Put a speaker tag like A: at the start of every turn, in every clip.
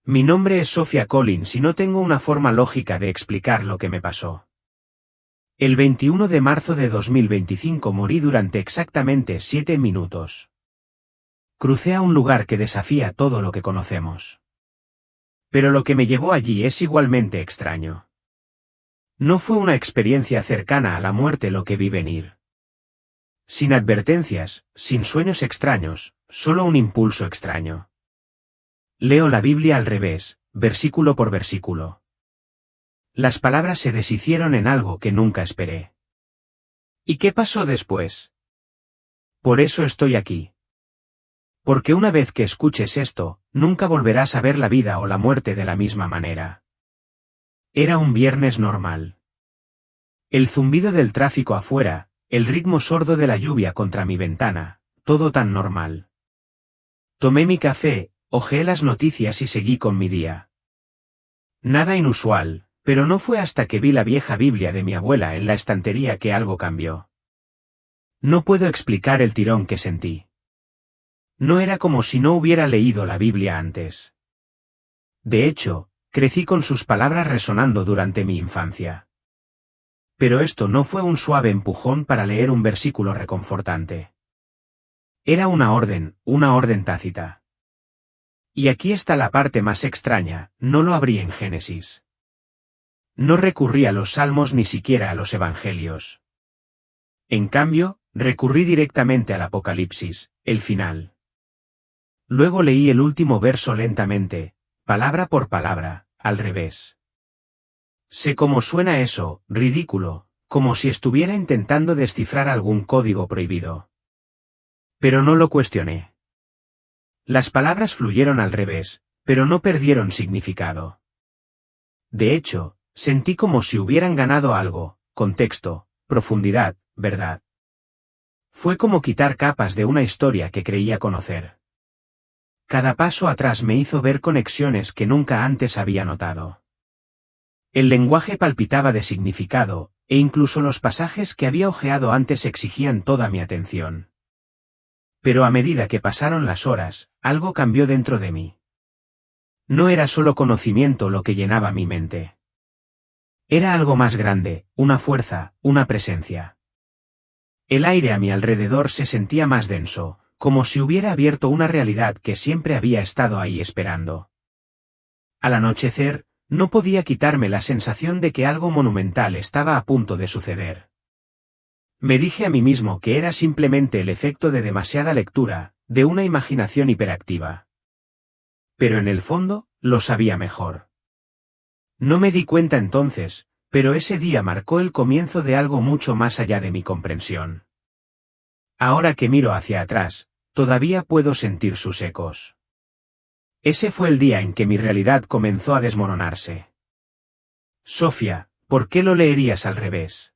A: Mi nombre es Sophia Collins y no tengo una forma lógica de explicar lo que me pasó. El 21 de marzo de 2025 morí durante exactamente 7 minutos. Crucé a un lugar que desafía todo lo que conocemos. Pero lo que me llevó allí es igualmente extraño. No fue una experiencia cercana a la muerte lo que vi venir. Sin advertencias, sin sueños extraños, solo un impulso extraño. Leo la Biblia al revés, versículo por versículo. Las palabras se deshicieron en algo que nunca esperé. ¿Y qué pasó después? Por eso estoy aquí. Porque una vez que escuches esto, nunca volverás a ver la vida o la muerte de la misma manera. Era un viernes normal. El zumbido del tráfico afuera, el ritmo sordo de la lluvia contra mi ventana, todo tan normal. Tomé mi café, hojeé las noticias y seguí con mi día. Nada inusual, pero no fue hasta que vi la vieja Biblia de mi abuela en la estantería que algo cambió. No puedo explicar el tirón que sentí. No era como si no hubiera leído la Biblia antes. De hecho, crecí con sus palabras resonando durante mi infancia. Pero esto no fue un suave empujón para leer un versículo reconfortante. Era una orden tácita. Y aquí está la parte más extraña, no lo abrí en Génesis. No recurrí a los salmos ni siquiera a los evangelios. En cambio, recurrí directamente al Apocalipsis, el final. Luego leí el último verso lentamente, palabra por palabra, al revés. Sé cómo suena eso, ridículo, como si estuviera intentando descifrar algún código prohibido. Pero no lo cuestioné. Las palabras fluyeron al revés, pero no perdieron significado. De hecho, sentí como si hubieran ganado algo, contexto, profundidad, verdad. Fue como quitar capas de una historia que creía conocer. Cada paso atrás me hizo ver conexiones que nunca antes había notado. El lenguaje palpitaba de significado, e incluso los pasajes que había hojeado antes exigían toda mi atención. Pero a medida que pasaron las horas, algo cambió dentro de mí. No era solo conocimiento lo que llenaba mi mente. Era algo más grande, una fuerza, una presencia. El aire a mi alrededor se sentía más denso, como si hubiera abierto una realidad que siempre había estado ahí esperando. Al anochecer, no podía quitarme la sensación de que algo monumental estaba a punto de suceder. Me dije a mí mismo que era simplemente el efecto de demasiada lectura, de una imaginación hiperactiva. Pero en el fondo, lo sabía mejor. No me di cuenta entonces, pero ese día marcó el comienzo de algo mucho más allá de mi comprensión. Ahora que miro hacia atrás, todavía puedo sentir sus ecos. Ese fue el día en que mi realidad comenzó a desmoronarse. Sophia, ¿por qué lo leerías al revés?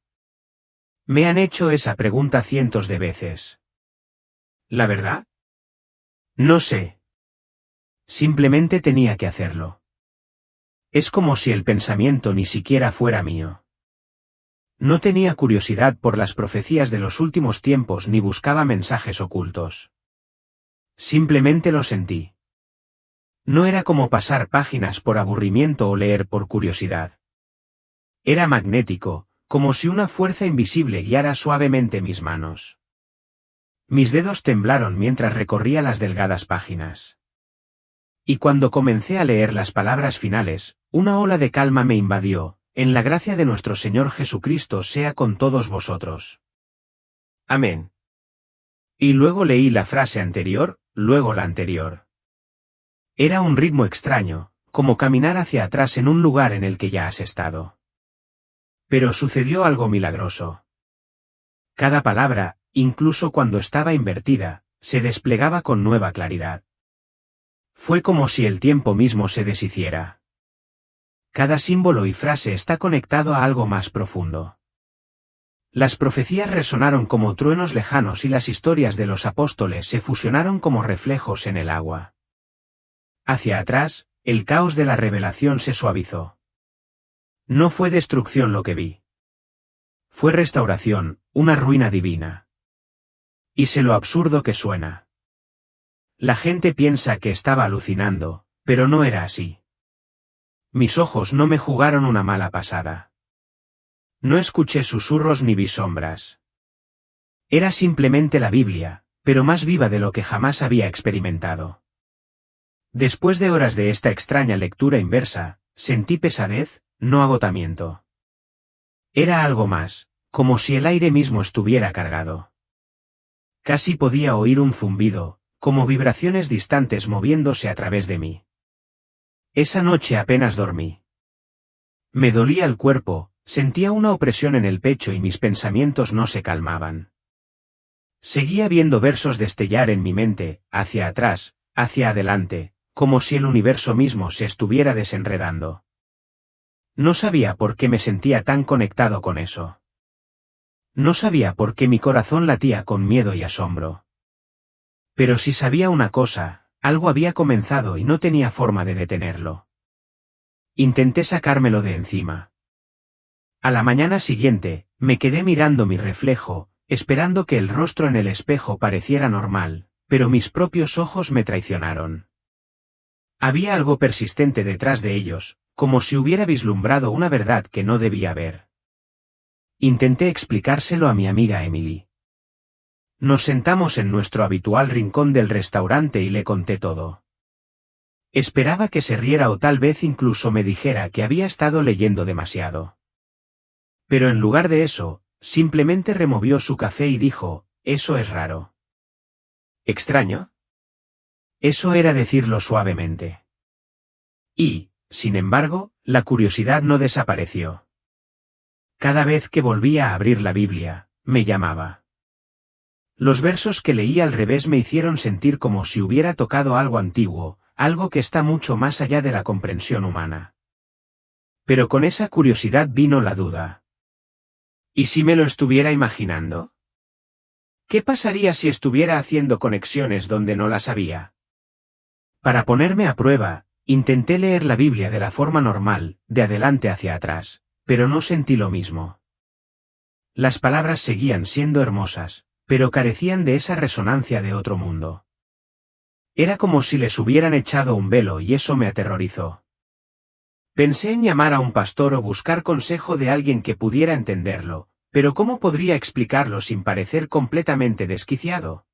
A: Me han hecho esa pregunta cientos de veces. ¿La verdad? No sé. Simplemente tenía que hacerlo. Es como si el pensamiento ni siquiera fuera mío. No tenía curiosidad por las profecías de los últimos tiempos ni buscaba mensajes ocultos. Simplemente lo sentí. No era como pasar páginas por aburrimiento o leer por curiosidad. Era magnético, como si una fuerza invisible guiara suavemente mis manos. Mis dedos temblaron mientras recorría las delgadas páginas. Y cuando comencé a leer las palabras finales, una ola de calma me invadió, en la gracia de nuestro Señor Jesucristo sea con todos vosotros. Amén. Y luego leí la frase anterior, luego la anterior. Era un ritmo extraño, como caminar hacia atrás en un lugar en el que ya has estado. Pero sucedió algo milagroso. Cada palabra, incluso cuando estaba invertida, se desplegaba con nueva claridad. Fue como si el tiempo mismo se deshiciera. Cada símbolo y frase está conectado a algo más profundo. Las profecías resonaron como truenos lejanos y las historias de los apóstoles se fusionaron como reflejos en el agua. Hacia atrás, el caos de la revelación se suavizó. No fue destrucción lo que vi. Fue restauración, una ruina divina. Y sé lo absurdo que suena. La gente piensa que estaba alucinando, pero no era así. Mis ojos no me jugaron una mala pasada. No escuché susurros ni vi sombras. Era simplemente la Biblia, pero más viva de lo que jamás había experimentado. Después de horas de esta extraña lectura inversa, sentí pesadez, no agotamiento. Era algo más, como si el aire mismo estuviera cargado. Casi podía oír un zumbido, como vibraciones distantes moviéndose a través de mí. Esa noche apenas dormí. Me dolía el cuerpo, sentía una opresión en el pecho y mis pensamientos no se calmaban. Seguía viendo versos destellar en mi mente, hacia atrás, hacia adelante, como si el universo mismo se estuviera desenredando. No sabía por qué me sentía tan conectado con eso. No sabía por qué mi corazón latía con miedo y asombro. Pero sí sabía una cosa, algo había comenzado y no tenía forma de detenerlo. Intenté sacármelo de encima. A la mañana siguiente, me quedé mirando mi reflejo, esperando que el rostro en el espejo pareciera normal, pero mis propios ojos me traicionaron. Había algo persistente detrás de ellos, como si hubiera vislumbrado una verdad que no debía ver. Intenté explicárselo a mi amiga Emily. Nos sentamos en nuestro habitual rincón del restaurante y le conté todo. Esperaba que se riera o tal vez incluso me dijera que había estado leyendo demasiado. Pero en lugar de eso, simplemente removió su café y dijo, «Eso es raro». ¿Extraño? Eso era decirlo suavemente. Y, sin embargo, la curiosidad no desapareció. Cada vez que volvía a abrir la Biblia, me llamaba. Los versos que leí al revés me hicieron sentir como si hubiera tocado algo antiguo, algo que está mucho más allá de la comprensión humana. Pero con esa curiosidad vino la duda. ¿Y si me lo estuviera imaginando? ¿Qué pasaría si estuviera haciendo conexiones donde no las había? Para ponerme a prueba, intenté leer la Biblia de la forma normal, de adelante hacia atrás, pero no sentí lo mismo. Las palabras seguían siendo hermosas, pero carecían de esa resonancia de otro mundo. Era como si les hubieran echado un velo y eso me aterrorizó. Pensé en llamar a un pastor o buscar consejo de alguien que pudiera entenderlo, pero ¿cómo podría explicarlo sin parecer completamente desquiciado?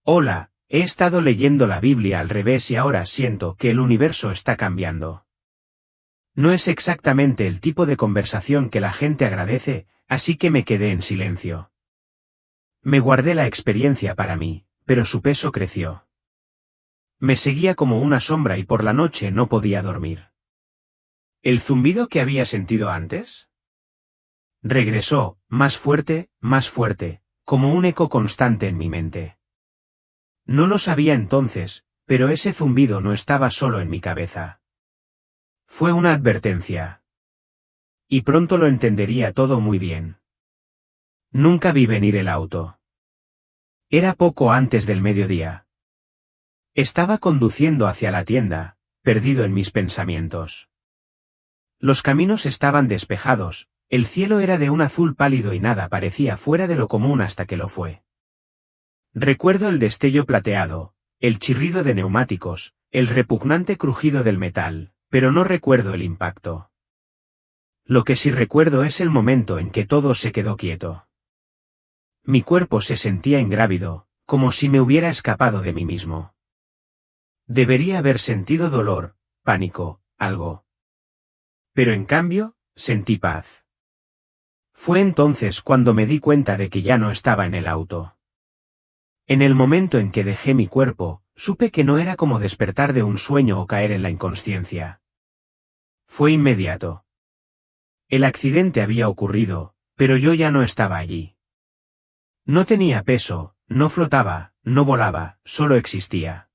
A: Hola, he estado leyendo la Biblia al revés y ahora siento que el universo está cambiando. No es exactamente el tipo de conversación que la gente agradece, así que me quedé en silencio. Me guardé la experiencia para mí, pero su peso creció. Me seguía como una sombra y por la noche no podía dormir. ¿El zumbido que había sentido antes? Regresó, más fuerte, como un eco constante en mi mente. No lo sabía entonces, pero ese zumbido no estaba solo en mi cabeza. Fue una advertencia. Y pronto lo entendería todo muy bien. Nunca vi venir el auto. Era poco antes del mediodía. Estaba conduciendo hacia la tienda, perdido en mis pensamientos. Los caminos estaban despejados, el cielo era de un azul pálido y nada parecía fuera de lo común hasta que lo fue. Recuerdo el destello plateado, el chirrido de neumáticos, el repugnante crujido del metal, pero no recuerdo el impacto. Lo que sí recuerdo es el momento en que todo se quedó quieto. Mi cuerpo se sentía ingrávido, como si me hubiera escapado de mí mismo. Debería haber sentido dolor, pánico, algo. Pero en cambio, sentí paz. Fue entonces cuando me di cuenta de que ya no estaba en el auto. En el momento en que dejé mi cuerpo, supe que no era como despertar de un sueño o caer en la inconsciencia. Fue inmediato. El accidente había ocurrido, pero yo ya no estaba allí. No tenía peso, no flotaba, no volaba, solo existía.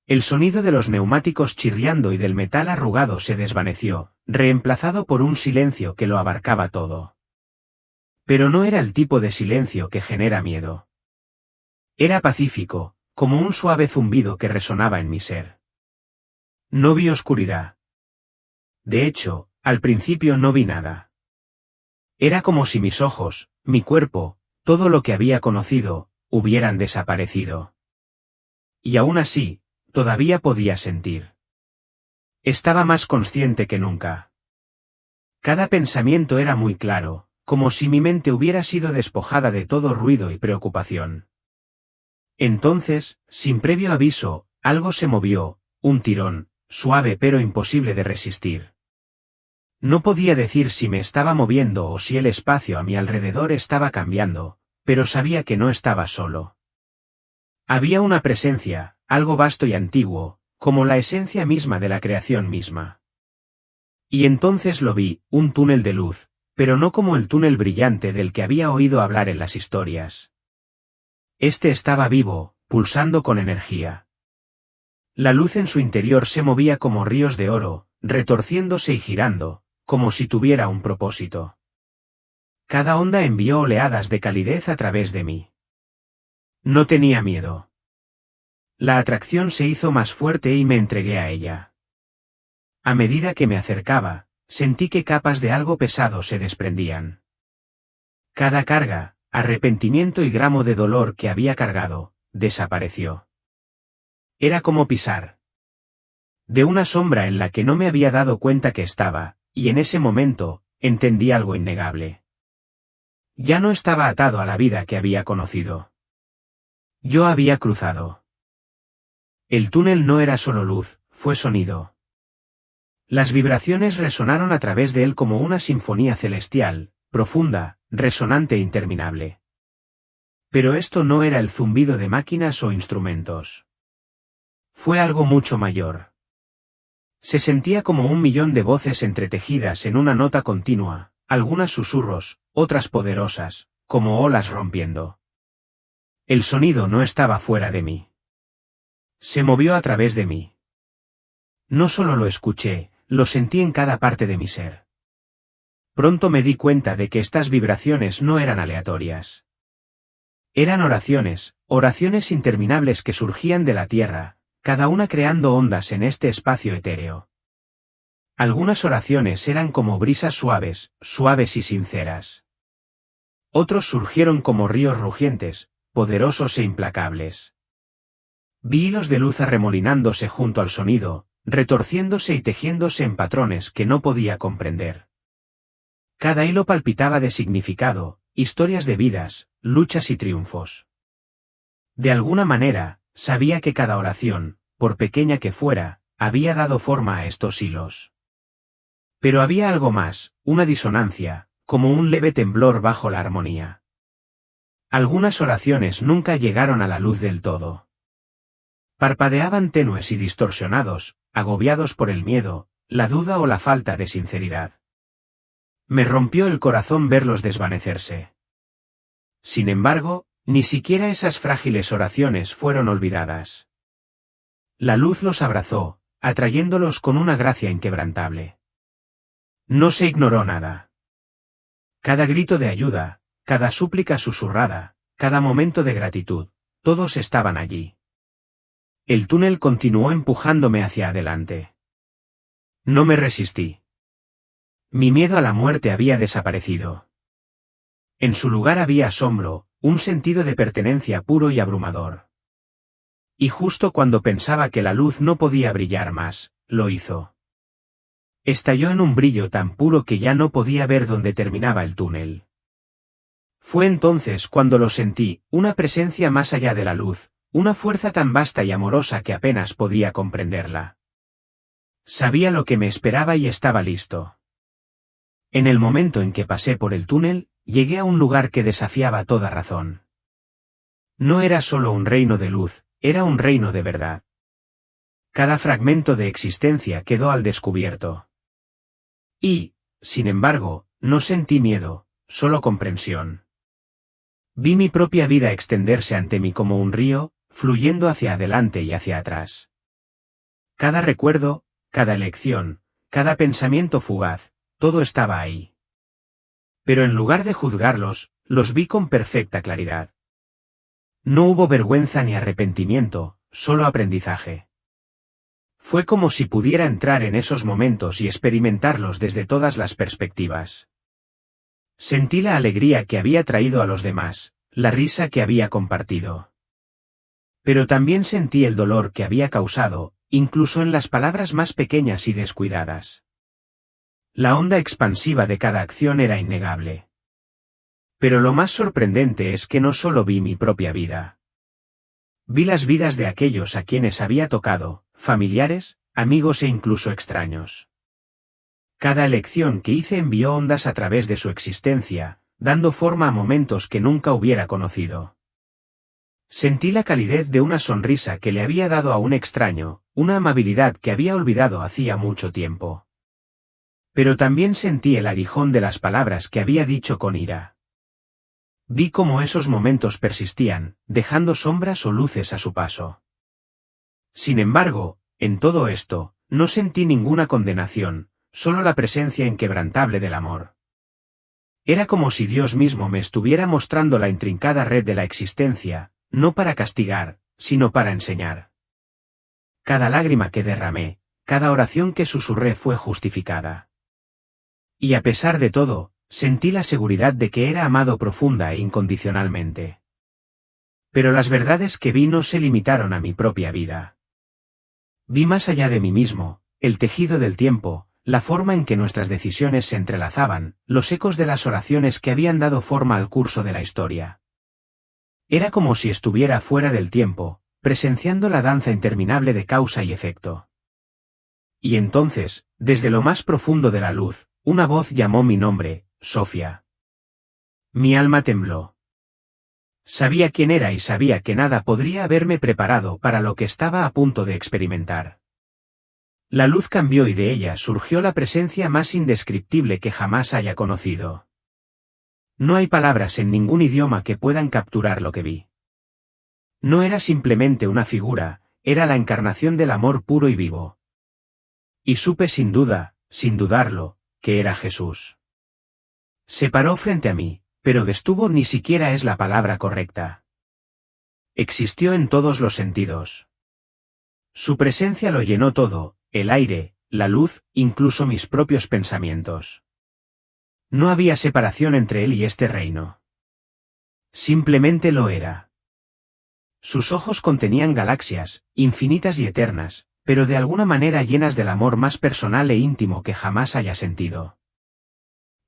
A: El sonido de los neumáticos chirriando y del metal arrugado se desvaneció, reemplazado por un silencio que lo abarcaba todo. Pero no era el tipo de silencio que genera miedo. Era pacífico, como un suave zumbido que resonaba en mi ser. No vi oscuridad. De hecho, al principio no vi nada. Era como si mis ojos, mi cuerpo, todo lo que había conocido, hubieran desaparecido. Y aún así, todavía podía sentir. Estaba más consciente que nunca. Cada pensamiento era muy claro, como si mi mente hubiera sido despojada de todo ruido y preocupación. Entonces, sin previo aviso, algo se movió, un tirón, suave pero imposible de resistir. No podía decir si me estaba moviendo o si el espacio a mi alrededor estaba cambiando, pero sabía que no estaba solo. Había una presencia, algo vasto y antiguo, como la esencia misma de la creación misma. Y entonces lo vi, un túnel de luz, pero no como el túnel brillante del que había oído hablar en las historias. Este estaba vivo, pulsando con energía. La luz en su interior se movía como ríos de oro, retorciéndose y girando, como si tuviera un propósito. Cada onda envió oleadas de calidez a través de mí. No tenía miedo. La atracción se hizo más fuerte y me entregué a ella. A medida que me acercaba, sentí que capas de algo pesado se desprendían. Cada carga, arrepentimiento y gramo de dolor que había cargado, desapareció. Era como pisar de una sombra en la que no me había dado cuenta que estaba, y en ese momento, entendí algo innegable. Ya no estaba atado a la vida que había conocido. Yo había cruzado. El túnel no era solo luz, fue sonido. Las vibraciones resonaron a través de él como una sinfonía celestial, profunda, resonante e interminable. Pero esto no era el zumbido de máquinas o instrumentos. Fue algo mucho mayor. Se sentía como 1.000.000 de voces entretejidas en una nota continua, algunas susurros, otras poderosas, como olas rompiendo. El sonido no estaba fuera de mí. Se movió a través de mí. No solo lo escuché, lo sentí en cada parte de mi ser. Pronto me di cuenta de que estas vibraciones no eran aleatorias. Eran oraciones, oraciones interminables que surgían de la tierra, cada una creando ondas en este espacio etéreo. Algunas oraciones eran como brisas suaves, suaves y sinceras. Otros surgieron como ríos rugientes, poderosos e implacables. Vi hilos de luz arremolinándose junto al sonido, retorciéndose y tejiéndose en patrones que no podía comprender. Cada hilo palpitaba de significado, historias de vidas, luchas y triunfos. De alguna manera, sabía que cada oración, por pequeña que fuera, había dado forma a estos hilos. Pero había algo más, una disonancia, como un leve temblor bajo la armonía. Algunas oraciones nunca llegaron a la luz del todo. Parpadeaban tenues y distorsionados, agobiados por el miedo, la duda o la falta de sinceridad. Me rompió el corazón verlos desvanecerse. Sin embargo, ni siquiera esas frágiles oraciones fueron olvidadas. La luz los abrazó, atrayéndolos con una gracia inquebrantable. No se ignoró nada. Cada grito de ayuda, cada súplica susurrada, cada momento de gratitud, todos estaban allí. El túnel continuó empujándome hacia adelante. No me resistí. Mi miedo a la muerte había desaparecido. En su lugar había asombro, un sentido de pertenencia puro y abrumador. Y justo cuando pensaba que la luz no podía brillar más, lo hizo. Estalló en un brillo tan puro que ya no podía ver dónde terminaba el túnel. Fue entonces cuando lo sentí, una presencia más allá de la luz, una fuerza tan vasta y amorosa que apenas podía comprenderla. Sabía lo que me esperaba y estaba listo. En el momento en que pasé por el túnel, llegué a un lugar que desafiaba toda razón. No era solo un reino de luz, era un reino de verdad. Cada fragmento de existencia quedó al descubierto. Y, sin embargo, no sentí miedo, solo comprensión. Vi mi propia vida extenderse ante mí como un río, fluyendo hacia adelante y hacia atrás. Cada recuerdo, cada elección, cada pensamiento fugaz, todo estaba ahí. Pero en lugar de juzgarlos, los vi con perfecta claridad. No hubo vergüenza ni arrepentimiento, solo aprendizaje. Fue como si pudiera entrar en esos momentos y experimentarlos desde todas las perspectivas. Sentí la alegría que había traído a los demás, la risa que había compartido. Pero también sentí el dolor que había causado, incluso en las palabras más pequeñas y descuidadas. La onda expansiva de cada acción era innegable. Pero lo más sorprendente es que no solo vi mi propia vida. Vi las vidas de aquellos a quienes había tocado, familiares, amigos e incluso extraños. Cada elección que hice envió ondas a través de su existencia, dando forma a momentos que nunca hubiera conocido. Sentí la calidez de una sonrisa que le había dado a un extraño, una amabilidad que había olvidado hacía mucho tiempo. Pero también sentí el aguijón de las palabras que había dicho con ira. Vi cómo esos momentos persistían, dejando sombras o luces a su paso. Sin embargo, en todo esto, no sentí ninguna condenación, solo la presencia inquebrantable del amor. Era como si Dios mismo me estuviera mostrando la intrincada red de la existencia, no para castigar, sino para enseñar. Cada lágrima que derramé, cada oración que susurré fue justificada. Y a pesar de todo, sentí la seguridad de que era amado profunda e incondicionalmente. Pero las verdades que vi no se limitaron a mi propia vida. Vi más allá de mí mismo, el tejido del tiempo, la forma en que nuestras decisiones se entrelazaban, los ecos de las oraciones que habían dado forma al curso de la historia. Era como si estuviera fuera del tiempo, presenciando la danza interminable de causa y efecto. Y entonces, desde lo más profundo de la luz, una voz llamó mi nombre, Sofía. Mi alma tembló. Sabía quién era y sabía que nada podría haberme preparado para lo que estaba a punto de experimentar. La luz cambió y de ella surgió la presencia más indescriptible que jamás haya conocido. No hay palabras en ningún idioma que puedan capturar lo que vi. No era simplemente una figura, era la encarnación del amor puro y vivo. Y supe sin duda, sin dudarlo, que era Jesús. Se paró frente a mí, pero estuvo ni siquiera es la palabra correcta. Existió en todos los sentidos. Su presencia lo llenó todo, el aire, la luz, incluso mis propios pensamientos. No había separación entre él y este reino. Simplemente lo era. Sus ojos contenían galaxias, infinitas y eternas, pero de alguna manera llenas del amor más personal e íntimo que jamás haya sentido.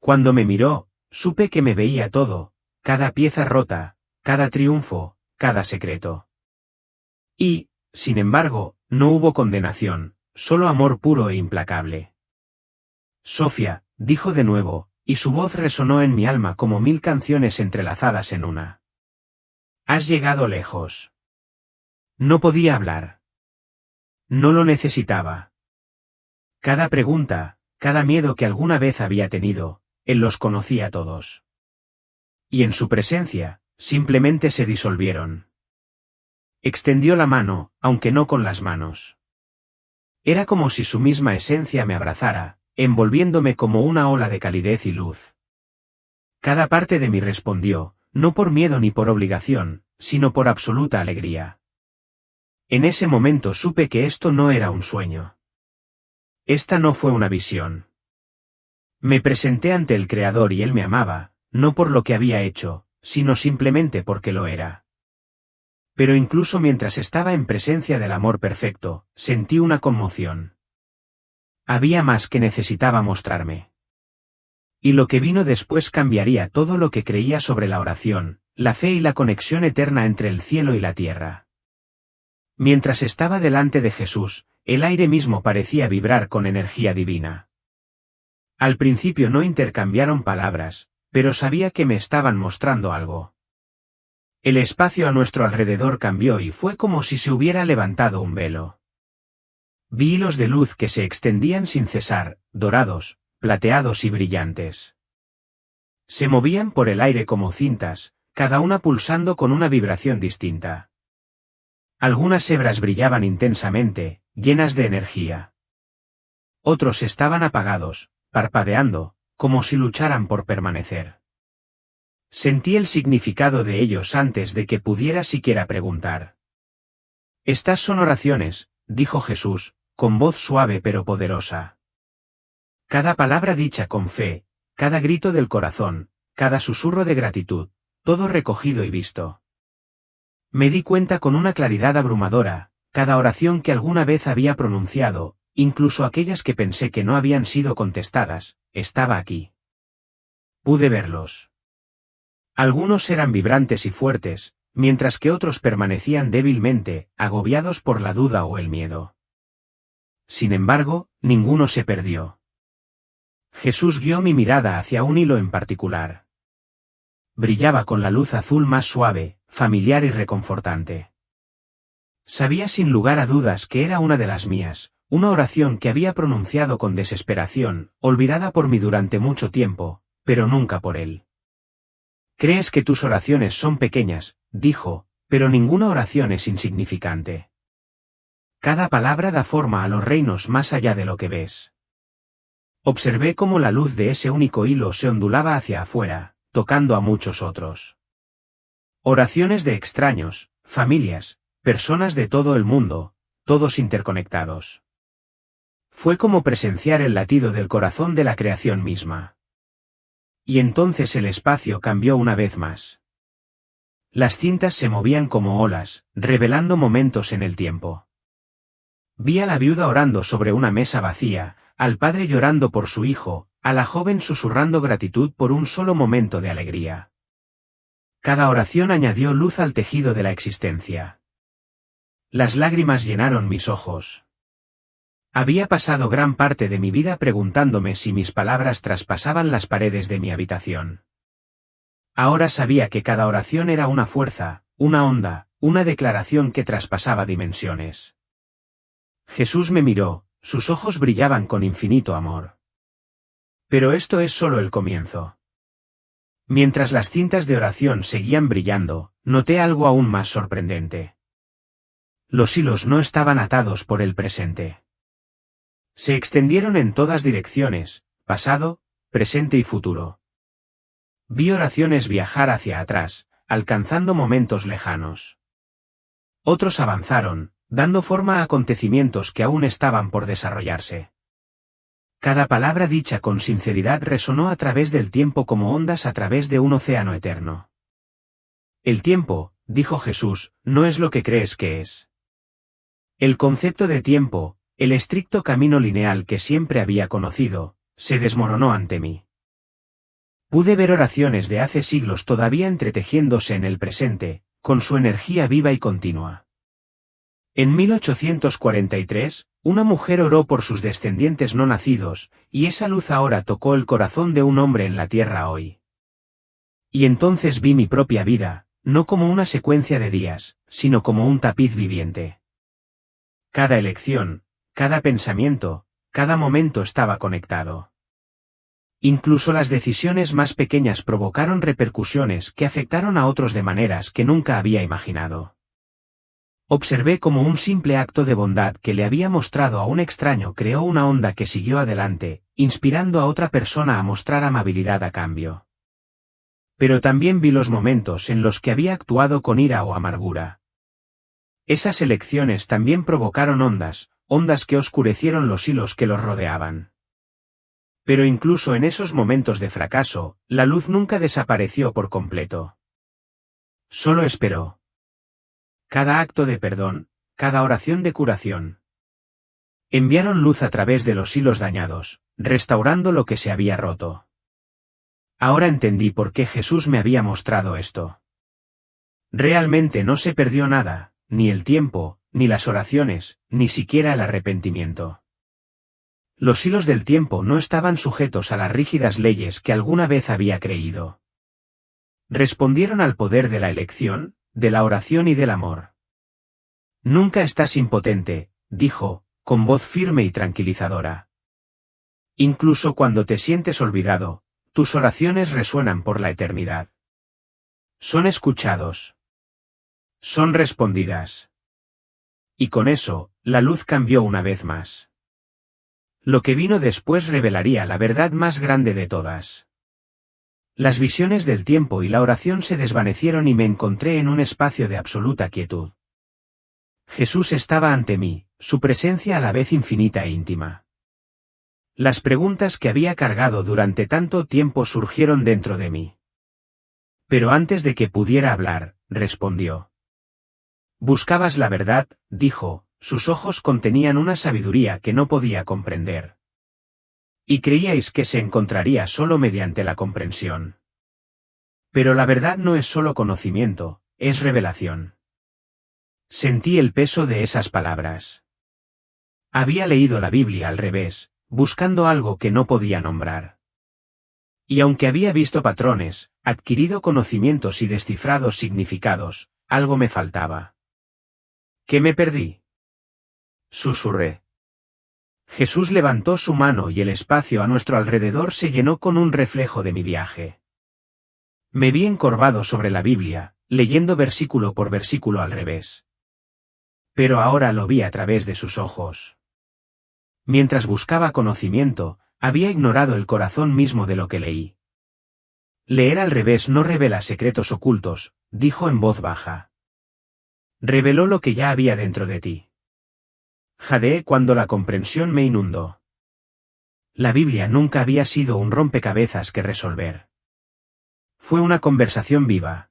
A: Cuando me miró, supe que me veía todo, cada pieza rota, cada triunfo, cada secreto. Y, sin embargo, no hubo condenación, solo amor puro e implacable. Sofía, dijo de nuevo, y su voz resonó en mi alma como 1000 canciones entrelazadas en una. Has llegado lejos. No podía hablar. No lo necesitaba. Cada pregunta, cada miedo que alguna vez había tenido, él los conocía todos. Y en su presencia, simplemente se disolvieron. Extendió la mano, aunque no con las manos. Era como si su misma esencia me abrazara, envolviéndome como una ola de calidez y luz. Cada parte de mí respondió, no por miedo ni por obligación, sino por absoluta alegría. En ese momento supe que esto no era un sueño. Esta no fue una visión. Me presenté ante el Creador y él me amaba, no por lo que había hecho, sino simplemente porque lo era. Pero incluso mientras estaba en presencia del amor perfecto, sentí una conmoción. Había más que necesitaba mostrarme. Y lo que vino después cambiaría todo lo que creía sobre la oración, la fe y la conexión eterna entre el cielo y la tierra. Mientras estaba delante de Jesús, el aire mismo parecía vibrar con energía divina. Al principio no intercambiaron palabras, pero sabía que me estaban mostrando algo. El espacio a nuestro alrededor cambió y fue como si se hubiera levantado un velo. Vi hilos de luz que se extendían sin cesar, dorados, plateados y brillantes. Se movían por el aire como cintas, cada una pulsando con una vibración distinta. Algunas hebras brillaban intensamente, llenas de energía. Otros estaban apagados, parpadeando, como si lucharan por permanecer. Sentí el significado de ellos antes de que pudiera siquiera preguntar. Estas son oraciones, dijo Jesús, con voz suave pero poderosa. Cada palabra dicha con fe, cada grito del corazón, cada susurro de gratitud, todo recogido y visto. Me di cuenta con una claridad abrumadora, cada oración que alguna vez había pronunciado, incluso aquellas que pensé que no habían sido contestadas, estaba aquí. Pude verlos. Algunos eran vibrantes y fuertes, mientras que otros permanecían débilmente, agobiados por la duda o el miedo. Sin embargo, ninguno se perdió. Jesús guió mi mirada hacia un hilo en particular. Brillaba con la luz azul más suave, familiar y reconfortante. Sabía sin lugar a dudas que era una de las mías, una oración que había pronunciado con desesperación, olvidada por mí durante mucho tiempo, pero nunca por él. Crees que tus oraciones son pequeñas, dijo, pero ninguna oración es insignificante. Cada palabra da forma a los reinos más allá de lo que ves. Observé cómo la luz de ese único hilo se ondulaba hacia afuera, tocando a muchos otros. Oraciones de extraños, familias, personas de todo el mundo, todos interconectados. Fue como presenciar el latido del corazón de la creación misma. Y entonces el espacio cambió una vez más. Las cintas se movían como olas, revelando momentos en el tiempo. Vi a la viuda orando sobre una mesa vacía, al padre llorando por su hijo, a la joven susurrando gratitud por un solo momento de alegría. Cada oración añadió luz al tejido de la existencia. Las lágrimas llenaron mis ojos. Había pasado gran parte de mi vida preguntándome si mis palabras traspasaban las paredes de mi habitación. Ahora sabía que cada oración era una fuerza, una onda, una declaración que traspasaba dimensiones. Jesús me miró, sus ojos brillaban con infinito amor. Pero esto es solo el comienzo. Mientras las cintas de oración seguían brillando, noté algo aún más sorprendente. Los hilos no estaban atados por el presente. Se extendieron en todas direcciones, pasado, presente y futuro. Vi oraciones viajar hacia atrás, alcanzando momentos lejanos. Otros avanzaron, dando forma a acontecimientos que aún estaban por desarrollarse. Cada palabra dicha con sinceridad resonó a través del tiempo como ondas a través de un océano eterno. El tiempo, dijo Jesús, no es lo que crees que es. El concepto de tiempo, el estricto camino lineal que siempre había conocido, se desmoronó ante mí. Pude ver oraciones de hace siglos todavía entretejiéndose en el presente, con su energía viva y continua. En 1843, una mujer oró por sus descendientes no nacidos, y esa luz ahora tocó el corazón de un hombre en la tierra hoy. Y entonces vi mi propia vida, no como una secuencia de días, sino como un tapiz viviente. Cada elección, cada pensamiento, cada momento estaba conectado. Incluso las decisiones más pequeñas provocaron repercusiones que afectaron a otros de maneras que nunca había imaginado. Observé cómo un simple acto de bondad que le había mostrado a un extraño creó una onda que siguió adelante, inspirando a otra persona a mostrar amabilidad a cambio. Pero también vi los momentos en los que había actuado con ira o amargura. Esas elecciones también provocaron ondas que oscurecieron los hilos que los rodeaban. Pero incluso en esos momentos de fracaso, la luz nunca desapareció por completo. Solo esperó. Cada acto de perdón, cada oración de curación. Enviaron luz a través de los hilos dañados, restaurando lo que se había roto. Ahora entendí por qué Jesús me había mostrado esto. Realmente no se perdió nada, ni el tiempo, ni las oraciones, ni siquiera el arrepentimiento. Los hilos del tiempo no estaban sujetos a las rígidas leyes que alguna vez había creído. Respondieron al poder de la elección, de la oración y del amor. Nunca estás impotente, dijo, con voz firme y tranquilizadora. Incluso cuando te sientes olvidado, tus oraciones resuenan por la eternidad. Son escuchados. Son respondidas. Y con eso, la luz cambió una vez más. Lo que vino después revelaría la verdad más grande de todas. Las visiones del tiempo y la oración se desvanecieron y me encontré en un espacio de absoluta quietud. Jesús estaba ante mí, su presencia a la vez infinita e íntima. Las preguntas que había cargado durante tanto tiempo surgieron dentro de mí. Pero antes de que pudiera hablar, respondió. Buscabas la verdad, dijo, sus ojos contenían una sabiduría que no podía comprender. Y creíais que se encontraría solo mediante la comprensión. Pero la verdad no es solo conocimiento, es revelación. Sentí el peso de esas palabras. Había leído la Biblia al revés, buscando algo que no podía nombrar. Y aunque había visto patrones, adquirido conocimientos y descifrado significados, algo me faltaba. ¿Qué me perdí? Susurré. Jesús levantó su mano y el espacio a nuestro alrededor se llenó con un reflejo de mi viaje. Me vi encorvado sobre la Biblia, leyendo versículo por versículo al revés. Pero ahora lo vi a través de sus ojos. Mientras buscaba conocimiento, había ignorado el corazón mismo de lo que leí. Leer al revés no revela secretos ocultos, dijo en voz baja. Reveló lo que ya había dentro de ti. Jadeé cuando la comprensión me inundó. La Biblia nunca había sido un rompecabezas que resolver. Fue una conversación viva.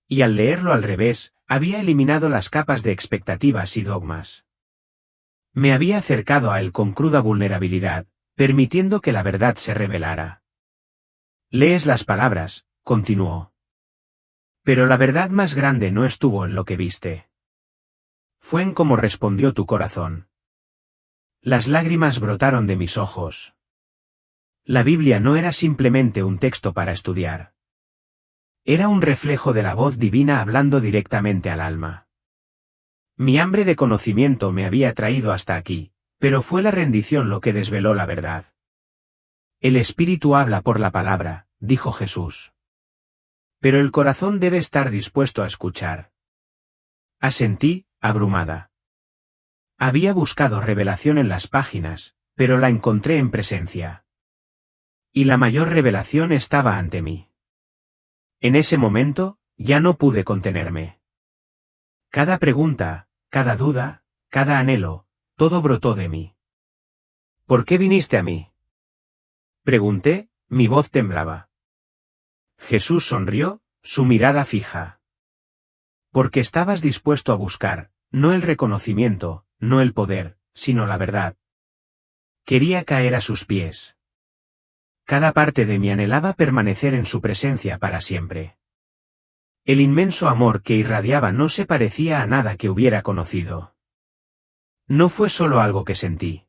A: Y al leerlo al revés, había eliminado las capas de expectativas y dogmas. Me había acercado a él con cruda vulnerabilidad, permitiendo que la verdad se revelara. Lees las palabras, continuó. Pero la verdad más grande no estuvo en lo que viste. Fue en cómo respondió tu corazón. Las lágrimas brotaron de mis ojos. La Biblia no era simplemente un texto para estudiar. Era un reflejo de la voz divina hablando directamente al alma. Mi hambre de conocimiento me había traído hasta aquí, pero fue la rendición lo que desveló la verdad. El Espíritu habla por la palabra, dijo Jesús. Pero el corazón debe estar dispuesto a escuchar. Asentí, abrumada. Había buscado revelación en las páginas, pero la encontré en presencia. Y la mayor revelación estaba ante mí. En ese momento, ya no pude contenerme. Cada pregunta, cada duda, cada anhelo, todo brotó de mí. ¿Por qué viniste a mí? Pregunté, mi voz temblaba. Jesús sonrió, su mirada fija. Porque estabas dispuesto a buscar, no el reconocimiento, no el poder, sino la verdad. Quería caer a sus pies. Cada parte de mí anhelaba permanecer en su presencia para siempre. El inmenso amor que irradiaba no se parecía a nada que hubiera conocido. No fue solo algo que sentí.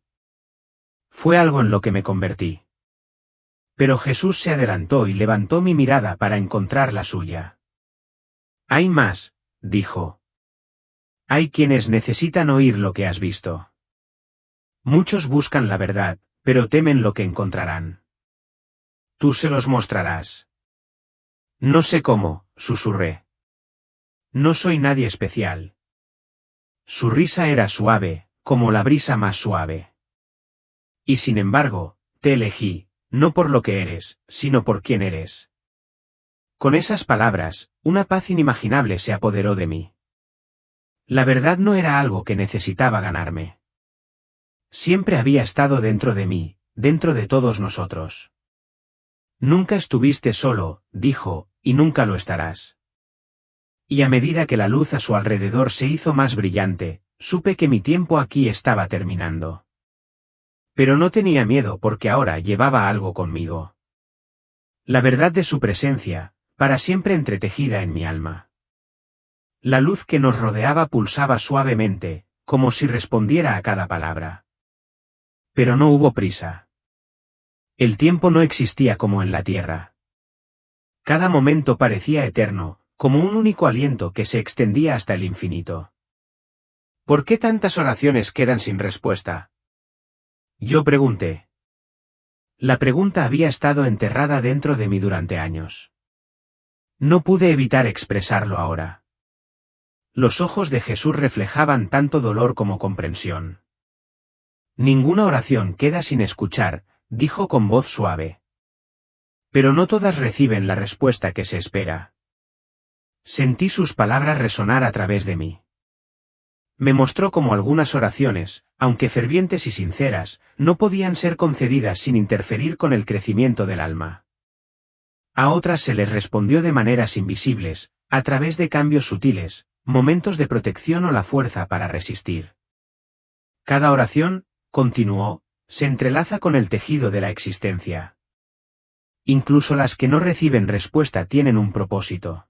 A: Fue algo en lo que me convertí. Pero Jesús se adelantó y levantó mi mirada para encontrar la suya. Hay más, dijo. Hay quienes necesitan oír lo que has visto. Muchos buscan la verdad, pero temen lo que encontrarán. Tú se los mostrarás. No sé cómo, susurré. No soy nadie especial. Su risa era suave, como la brisa más suave. Y sin embargo, te elegí, no por lo que eres, sino por quién eres. Con esas palabras, una paz inimaginable se apoderó de mí. La verdad no era algo que necesitaba ganarme. Siempre había estado dentro de mí, dentro de todos nosotros. Nunca estuviste solo, dijo, y nunca lo estarás. Y a medida que la luz a su alrededor se hizo más brillante, supe que mi tiempo aquí estaba terminando. Pero no tenía miedo porque ahora llevaba algo conmigo. La verdad de su presencia, para siempre entretejida en mi alma. La luz que nos rodeaba pulsaba suavemente, como si respondiera a cada palabra. Pero no hubo prisa. El tiempo no existía como en la tierra. Cada momento parecía eterno, como un único aliento que se extendía hasta el infinito. ¿Por qué tantas oraciones quedan sin respuesta? Yo pregunté. La pregunta había estado enterrada dentro de mí durante años. No pude evitar expresarlo ahora. Los ojos de Jesús reflejaban tanto dolor como comprensión. Ninguna oración queda sin escuchar, dijo con voz suave. Pero no todas reciben la respuesta que se espera. Sentí sus palabras resonar a través de mí. Me mostró cómo algunas oraciones, aunque fervientes y sinceras, no podían ser concedidas sin interferir con el crecimiento del alma. A otras se les respondió de maneras invisibles, a través de cambios sutiles, momentos de protección o la fuerza para resistir. Cada oración, continuó, se entrelaza con el tejido de la existencia. Incluso las que no reciben respuesta tienen un propósito.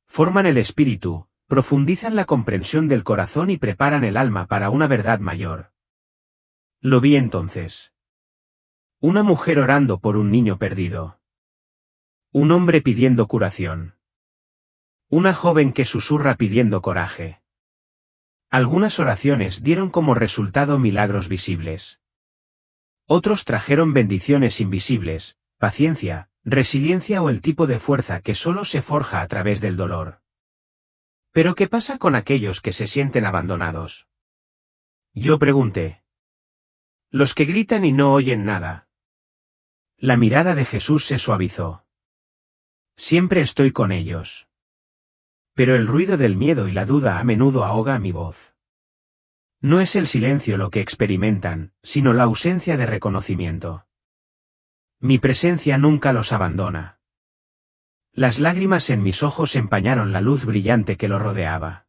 A: Forman el espíritu, profundizan la comprensión del corazón y preparan el alma para una verdad mayor. Lo vi entonces. Una mujer orando por un niño perdido. Un hombre pidiendo curación. Una joven que susurra pidiendo coraje. Algunas oraciones dieron como resultado milagros visibles. Otros trajeron bendiciones invisibles, paciencia, resiliencia o el tipo de fuerza que solo se forja a través del dolor. ¿Pero qué pasa con aquellos que se sienten abandonados? Yo pregunté. Los que gritan y no oyen nada. La mirada de Jesús se suavizó. Siempre estoy con ellos. Pero el ruido del miedo y la duda a menudo ahoga mi voz. No es el silencio lo que experimentan, sino la ausencia de reconocimiento. Mi presencia nunca los abandona. Las lágrimas en mis ojos empañaron la luz brillante que lo rodeaba.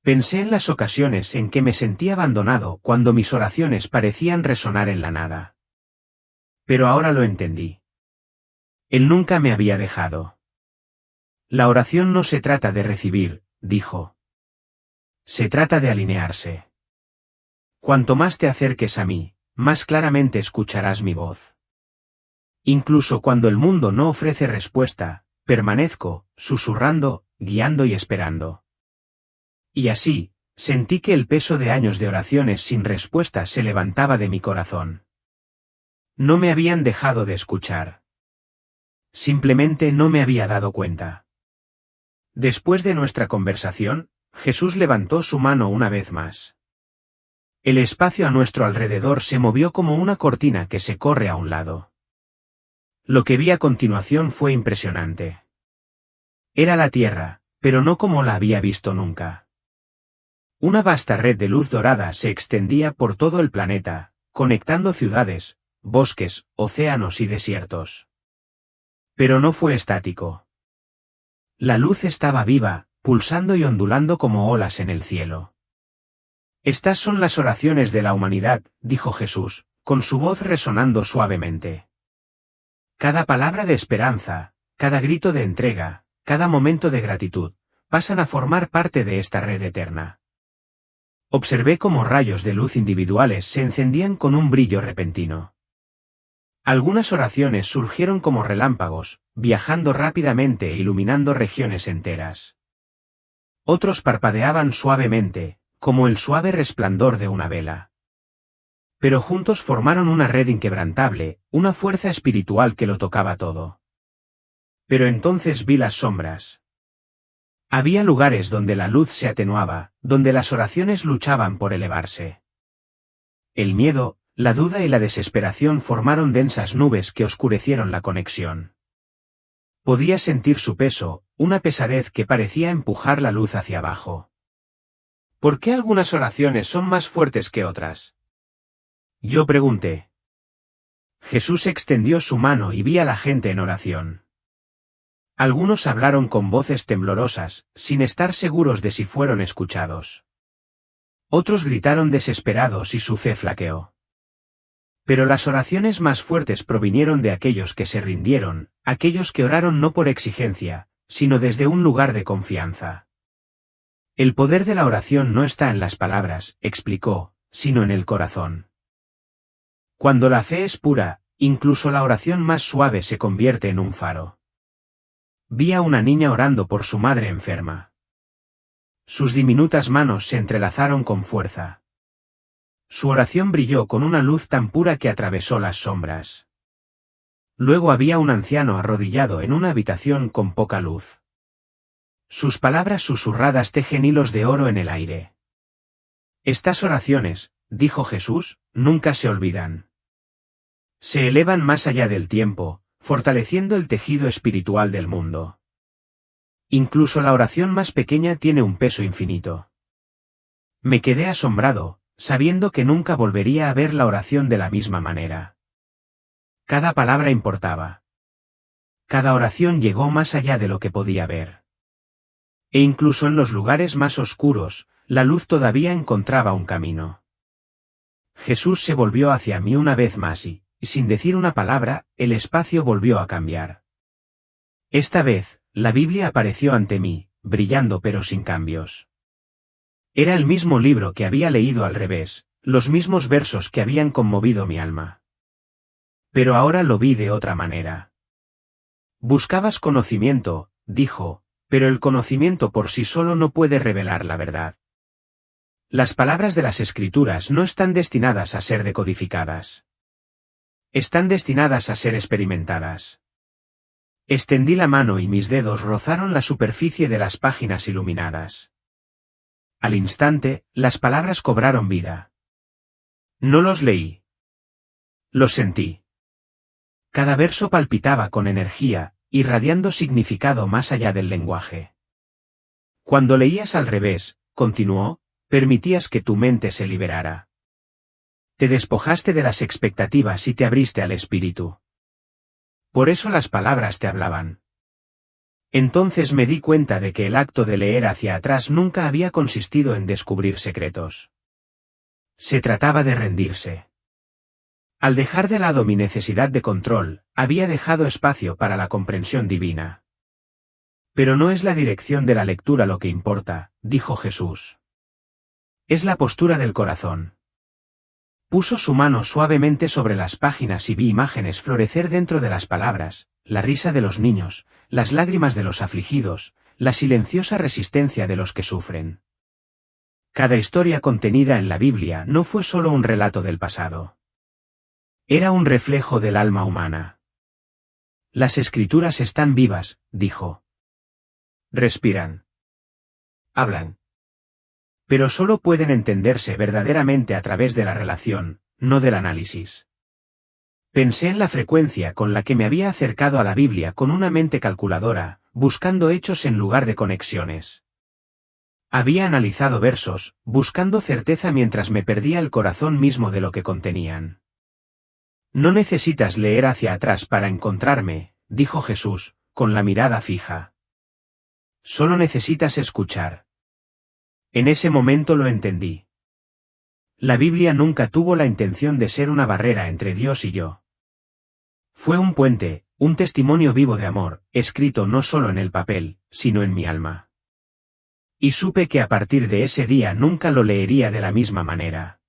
A: Pensé en las ocasiones en que me sentí abandonado cuando mis oraciones parecían resonar en la nada. Pero ahora lo entendí. Él nunca me había dejado. La oración no se trata de recibir, dijo. Se trata de alinearse. Cuanto más te acerques a mí, más claramente escucharás mi voz. Incluso cuando el mundo no ofrece respuesta, permanezco, susurrando, guiando y esperando. Y así, sentí que el peso de años de oraciones sin respuesta se levantaba de mi corazón. No me habían dejado de escuchar. Simplemente no me había dado cuenta. Después de nuestra conversación, Jesús levantó su mano una vez más. El espacio a nuestro alrededor se movió como una cortina que se corre a un lado. Lo que vi a continuación fue impresionante. Era la Tierra, pero no como la había visto nunca. Una vasta red de luz dorada se extendía por todo el planeta, conectando ciudades, bosques, océanos y desiertos. Pero no fue estático. La luz estaba viva, pulsando y ondulando como olas en el cielo. Estas son las oraciones de la humanidad, dijo Jesús, con su voz resonando suavemente. Cada palabra de esperanza, cada grito de entrega, cada momento de gratitud, pasan a formar parte de esta red eterna. Observé cómo rayos de luz individuales se encendían con un brillo repentino. Algunas oraciones surgieron como relámpagos, viajando rápidamente e iluminando regiones enteras. Otros parpadeaban suavemente, como el suave resplandor de una vela. Pero juntos formaron una red inquebrantable, una fuerza espiritual que lo tocaba todo. Pero entonces vi las sombras. Había lugares donde la luz se atenuaba, donde las oraciones luchaban por elevarse. El miedo, la duda y la desesperación formaron densas nubes que oscurecieron la conexión. Podía sentir su peso, una pesadez que parecía empujar la luz hacia abajo. ¿Por qué algunas oraciones son más fuertes que otras? Yo pregunté. Jesús extendió su mano y vi a la gente en oración. Algunos hablaron con voces temblorosas, sin estar seguros de si fueron escuchados. Otros gritaron desesperados y su fe flaqueó. Pero las oraciones más fuertes provinieron de aquellos que se rindieron, aquellos que oraron no por exigencia, sino desde un lugar de confianza. El poder de la oración no está en las palabras, explicó, sino en el corazón. Cuando la fe es pura, incluso la oración más suave se convierte en un faro. Vi a una niña orando por su madre enferma. Sus diminutas manos se entrelazaron con fuerza. Su oración brilló con una luz tan pura que atravesó las sombras. Luego había un anciano arrodillado en una habitación con poca luz. Sus palabras susurradas tejen hilos de oro en el aire. Estas oraciones, dijo Jesús, nunca se olvidan. Se elevan más allá del tiempo, fortaleciendo el tejido espiritual del mundo. Incluso la oración más pequeña tiene un peso infinito. Me quedé asombrado, sabiendo que nunca volvería a ver la oración de la misma manera. Cada palabra importaba. Cada oración llegó más allá de lo que podía ver. E incluso en los lugares más oscuros, la luz todavía encontraba un camino. Jesús se volvió hacia mí una vez más y, sin decir una palabra, el espacio volvió a cambiar. Esta vez, la Biblia apareció ante mí, brillando pero sin cambios. Era el mismo libro que había leído al revés, los mismos versos que habían conmovido mi alma. Pero ahora lo vi de otra manera. Buscabas conocimiento, dijo, pero el conocimiento por sí solo no puede revelar la verdad. Las palabras de las Escrituras no están destinadas a ser decodificadas. Están destinadas a ser experimentadas. Extendí la mano y mis dedos rozaron la superficie de las páginas iluminadas. Al instante, las palabras cobraron vida. No los leí. Los sentí. Cada verso palpitaba con energía, irradiando significado más allá del lenguaje. Cuando leías al revés, continuó, permitías que tu mente se liberara. Te despojaste de las expectativas y te abriste al espíritu. Por eso las palabras te hablaban. Entonces me di cuenta de que el acto de leer hacia atrás nunca había consistido en descubrir secretos. Se trataba de rendirse. Al dejar de lado mi necesidad de control, había dejado espacio para la comprensión divina. Pero no es la dirección de la lectura lo que importa, dijo Jesús. Es la postura del corazón. Puso su mano suavemente sobre las páginas y vi imágenes florecer dentro de las palabras, la risa de los niños, las lágrimas de los afligidos, la silenciosa resistencia de los que sufren. Cada historia contenida en la Biblia no fue solo un relato del pasado. Era un reflejo del alma humana. Las Escrituras están vivas, dijo. Respiran. Hablan. Pero solo pueden entenderse verdaderamente a través de la relación, no del análisis. Pensé en la frecuencia con la que me había acercado a la Biblia con una mente calculadora, buscando hechos en lugar de conexiones. Había analizado versos, buscando certeza mientras me perdía el corazón mismo de lo que contenían. No necesitas leer hacia atrás para encontrarme, dijo Jesús, con la mirada fija. Solo necesitas escuchar. En ese momento lo entendí. La Biblia nunca tuvo la intención de ser una barrera entre Dios y yo. Fue un puente, un testimonio vivo de amor, escrito no solo en el papel, sino en mi alma. Y supe que a partir de ese día nunca lo leería de la misma manera.